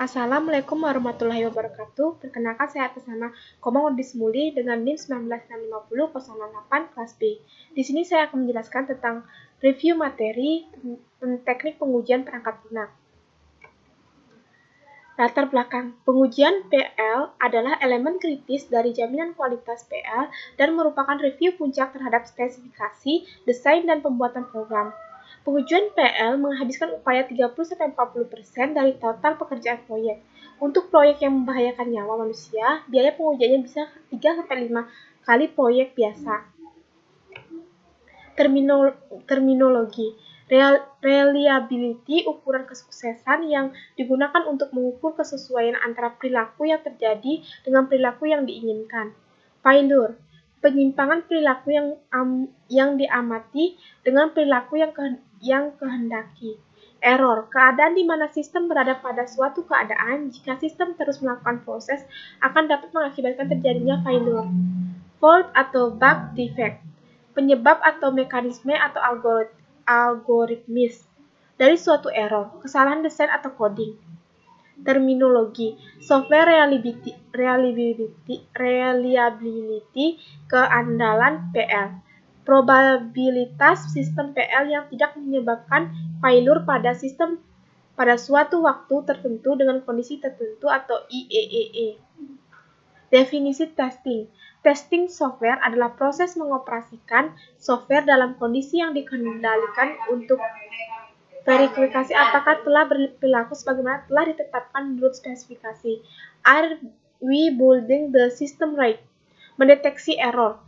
Assalamualaikum warahmatullahi wabarakatuh. Perkenalkan saya atas nama Komang Odismuli dengan NIM 1965008 kelas B. Di sini saya akan menjelaskan tentang review materi teknik pengujian perangkat lunak. Latar belakang pengujian PL adalah elemen kritis dari jaminan kualitas PL dan merupakan review puncak terhadap spesifikasi, desain, dan pembuatan program. Pengujian PL menghabiskan upaya 30-40% dari total pekerjaan proyek. Untuk proyek yang membahayakan nyawa manusia, biaya pengujiannya bisa 3-5 kali proyek biasa. Terminologi reliability, ukuran kesuksesan yang digunakan untuk mengukur kesesuaian antara perilaku yang terjadi dengan perilaku yang diinginkan. Failure, penyimpangan perilaku yang diamati dengan perilaku yang kehendaki. Error, keadaan di mana sistem berada pada suatu keadaan jika sistem terus melakukan proses akan dapat mengakibatkan terjadinya failure. Fault atau bug defect, penyebab atau mekanisme atau algoritmis dari suatu error, kesalahan desain atau coding. Terminologi software reliability, keandalan PL, probabilitas sistem PL yang tidak menyebabkan failure pada sistem pada suatu waktu tertentu dengan kondisi tertentu atau IEEE. Definisi testing. Testing software adalah proses mengoperasikan software dalam kondisi yang dikendalikan untuk verifikasi apakah telah berperilaku sebagaimana telah ditetapkan menurut spesifikasi. Are we building the system right? Mendeteksi error.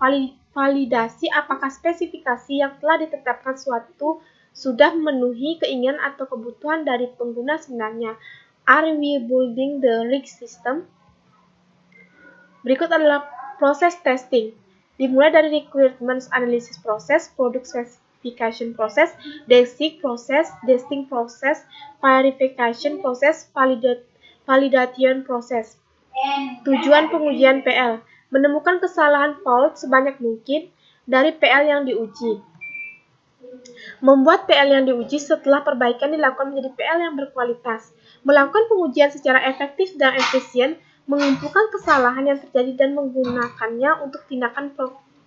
Validasi apakah spesifikasi yang telah ditetapkan suatu sudah memenuhi keinginan atau kebutuhan dari pengguna sebenarnya. Are we building the right system? Berikut adalah proses testing. Dimulai dari requirements analysis proses, product specification proses, basic proses, testing proses, verification proses, validation proses. Tujuan pengujian PL, menemukan kesalahan fault sebanyak mungkin dari PL yang diuji. Membuat PL yang diuji setelah perbaikan dilakukan menjadi PL yang berkualitas. Melakukan pengujian secara efektif dan efisien, mengumpulkan kesalahan yang terjadi dan menggunakannya untuk tindakan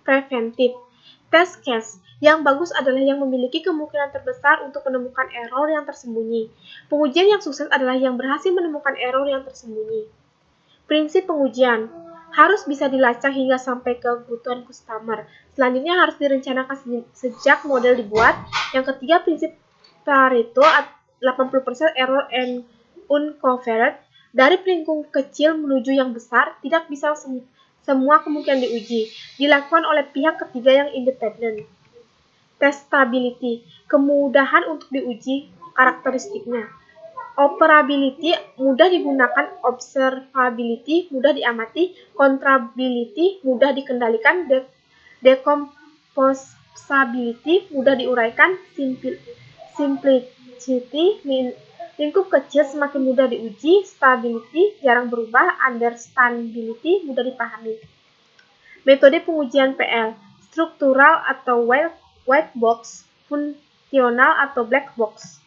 preventif. Test case yang bagus adalah yang memiliki kemungkinan terbesar untuk menemukan error yang tersembunyi. Pengujian yang sukses adalah yang berhasil menemukan error yang tersembunyi. Prinsip pengujian harus bisa dilacak hingga sampai ke kebutuhan customer. Selanjutnya harus direncanakan sejak model dibuat. Yang ketiga, prinsip Pareto 80% error and uncovered. Dari lingkup kecil menuju yang besar, tidak bisa semua kemungkinan diuji. Dilakukan oleh pihak ketiga yang independen. Testability, kemudahan untuk diuji karakteristiknya. Operability, mudah digunakan. Observability, mudah diamati. Controllability, mudah dikendalikan. Decomposability, mudah diuraikan. Simplicity, lingkup kecil semakin mudah diuji. Stability, jarang berubah. Understandability, mudah dipahami. Metode pengujian PL, struktural atau white box, fungsional atau black box.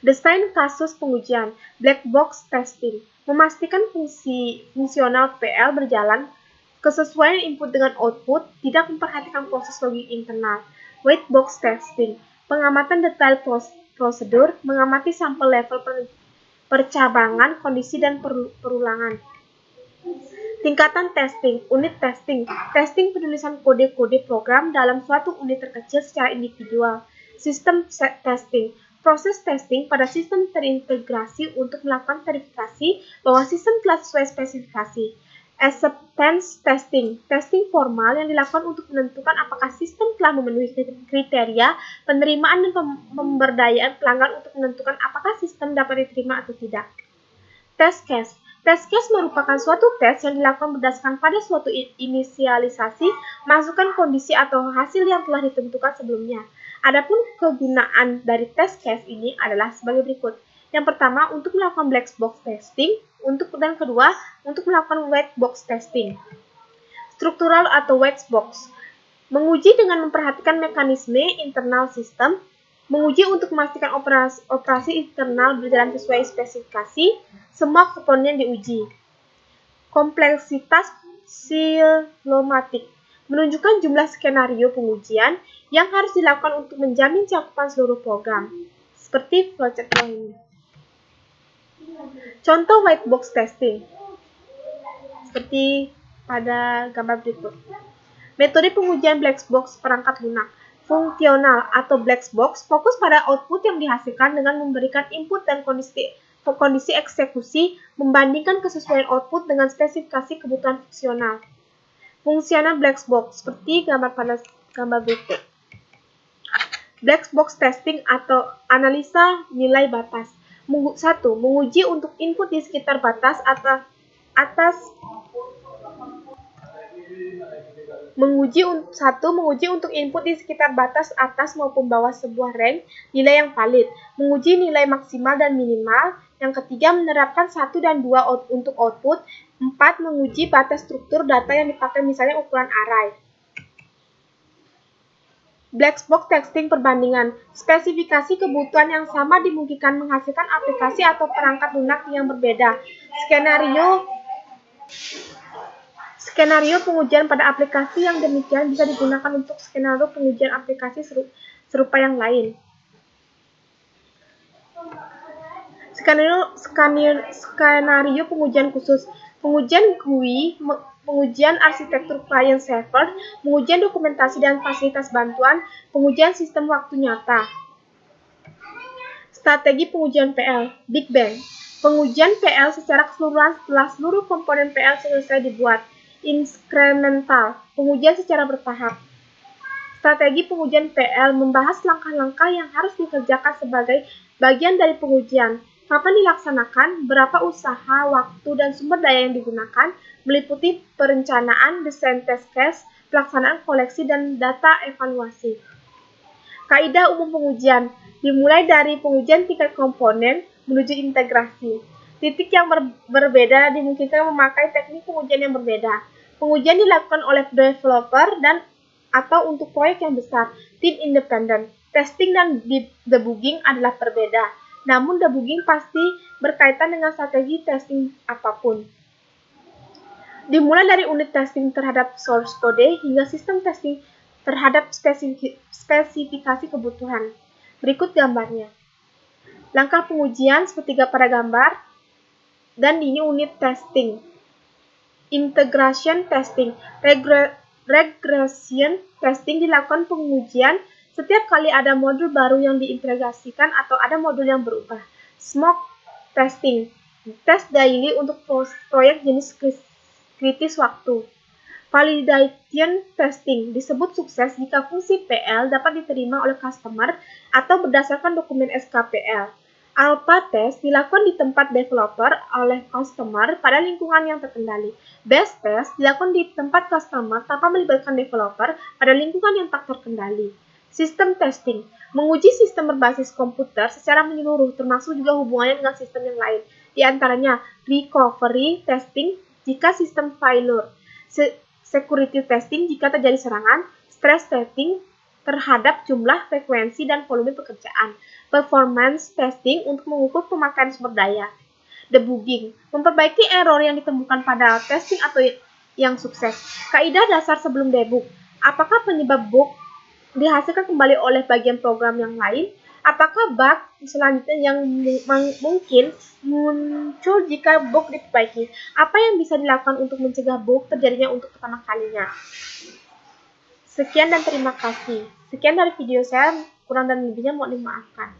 Desain kasus pengujian, black box testing, memastikan fungsional PL berjalan, kesesuaian input dengan output, tidak memperhatikan proses logik internal. White box testing, pengamatan detail prosedur, mengamati sampel level percabangan, kondisi, dan perulangan. Tingkatan testing, unit testing, testing penulisan kode-kode program dalam suatu unit terkecil secara individual. Sistem testing, proses testing pada sistem terintegrasi untuk melakukan verifikasi bahwa sistem telah sesuai spesifikasi. Acceptance testing, testing formal yang dilakukan untuk menentukan apakah sistem telah memenuhi kriteria penerimaan dan pemberdayaan pelanggan untuk menentukan apakah sistem dapat diterima atau tidak. Test case, test case merupakan suatu tes yang dilakukan berdasarkan pada suatu inisialisasi, masukkan kondisi atau hasil yang telah ditentukan sebelumnya. Adapun kegunaan dari test case ini adalah sebagai berikut. Yang pertama, untuk melakukan black box testing, dan kedua, untuk melakukan white box testing. Struktural atau white box, menguji dengan memperhatikan mekanisme internal sistem, Menguji untuk memastikan operasi internal berjalan sesuai spesifikasi, semua komponen diuji. Kompleksitas silomatik menunjukkan jumlah skenario pengujian yang harus dilakukan untuk menjamin cakupan seluruh program, seperti flowchart ini. Contoh white box testing, seperti pada gambar berikut. Metode pengujian black box perangkat lunak fungsional atau black box fokus pada output yang dihasilkan dengan memberikan input dan kondisi eksekusi membandingkan kesesuaian output dengan spesifikasi kebutuhan fungsional. Fungsional black box seperti gambar pada gambar berikut. Black box testing atau analisa nilai batas. 1. Menguji untuk input di sekitar batas Menguji untuk input di sekitar batas atas maupun bawah sebuah range nilai yang valid. Menguji nilai maksimal dan minimal. Yang ketiga, menerapkan 1 dan 2 untuk output. 4. Menguji batas struktur data yang dipakai, misalnya ukuran array. Black box testing perbandingan. Spesifikasi kebutuhan yang sama dimungkinkan menghasilkan aplikasi atau perangkat lunak yang berbeda. Skenario pengujian pada aplikasi yang demikian bisa digunakan untuk skenario pengujian aplikasi serupa yang lain. Skenario pengujian khusus. Pengujian GUI, pengujian arsitektur client-server, pengujian dokumentasi dan fasilitas bantuan, pengujian sistem waktu nyata. Strategi pengujian PL, Big Bang. Pengujian PL secara keseluruhan setelah seluruh komponen PL selesai dibuat. Inkremental, pengujian secara bertahap. Strategi pengujian PL membahas langkah-langkah yang harus dikerjakan sebagai bagian dari pengujian. Kapan dilaksanakan, berapa usaha, waktu, dan sumber daya yang digunakan, meliputi perencanaan, desain test case, pelaksanaan koleksi, dan data evaluasi. Kaidah umum pengujian, dimulai dari pengujian tingkat komponen menuju integrasi. Titik yang berbeda dimungkinkan memakai teknik pengujian yang berbeda. Pengujian dilakukan oleh developer atau untuk proyek yang besar, tim independen. Testing dan debugging adalah berbeda, namun debugging pasti berkaitan dengan strategi testing apapun. Dimulai dari unit testing terhadap source code hingga sistem testing terhadap spesifikasi kebutuhan. Berikut gambarnya. Langkah pengujian sepertiga pada gambar, dan ini unit testing. Integration testing. Regression testing dilakukan pengujian setiap kali ada modul baru yang diintegrasikan atau ada modul yang berubah. Smoke testing. Tes daily untuk proyek jenis kritis waktu. Validation testing disebut sukses jika fungsi PL dapat diterima oleh customer atau berdasarkan dokumen SKPL. Alpha test dilakukan di tempat developer oleh customer pada lingkungan yang terkendali. Best test dilakukan di tempat customer tanpa melibatkan developer pada lingkungan yang tak terkendali. Sistem testing menguji sistem berbasis komputer secara menyeluruh, termasuk juga hubungannya dengan sistem yang lain. Di antaranya recovery testing jika sistem failure, security testing jika terjadi serangan, stress testing terhadap jumlah, frekuensi, dan volume pekerjaan, performance testing untuk mengukur pemakaian sumber daya, debugging, memperbaiki error yang ditemukan pada testing atau yang sukses. Kaidah dasar sebelum debug, apakah penyebab bug dihasilkan kembali oleh bagian program yang lain? Apakah bug selanjutnya yang mungkin muncul jika bug diperbaiki? Apa yang bisa dilakukan untuk mencegah bug terjadinya untuk pertama kalinya? Sekian dan terima kasih. Sekian dari video saya, kurang dan lebihnya mohon dimaafkan.